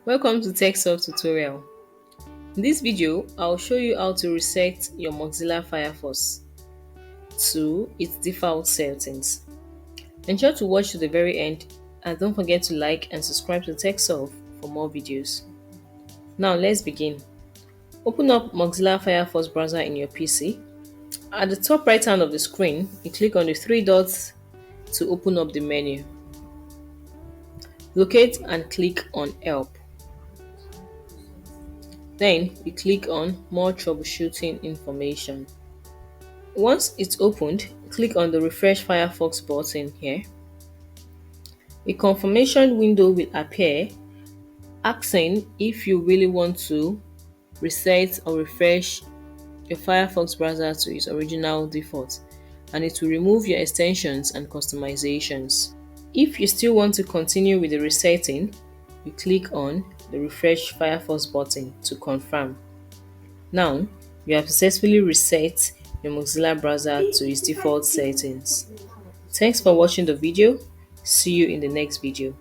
Welcome to TechSoft tutorial. In this video, I'll show you how to reset your Mozilla Firefox to its default settings. Ensure to watch to the very end and don't forget to like and subscribe to TechSoft for more videos. Now let's begin. Open up Mozilla Firefox browser in your PC. At the top right hand of the screen, you click on the three dots to open up the menu. Locate and click on Help. Then you click on More Troubleshooting Information. Once it's opened, click on the Refresh Firefox button here. A confirmation window will appear asking if you really want to reset or refresh your Firefox browser to its original default, and it will remove your extensions and customizations. If you still want to continue with the resetting, you click on the Refresh Firefox button to confirm. Now, you have successfully reset your Mozilla browser to its default settings. Thanks for watching the video. See you in the next video.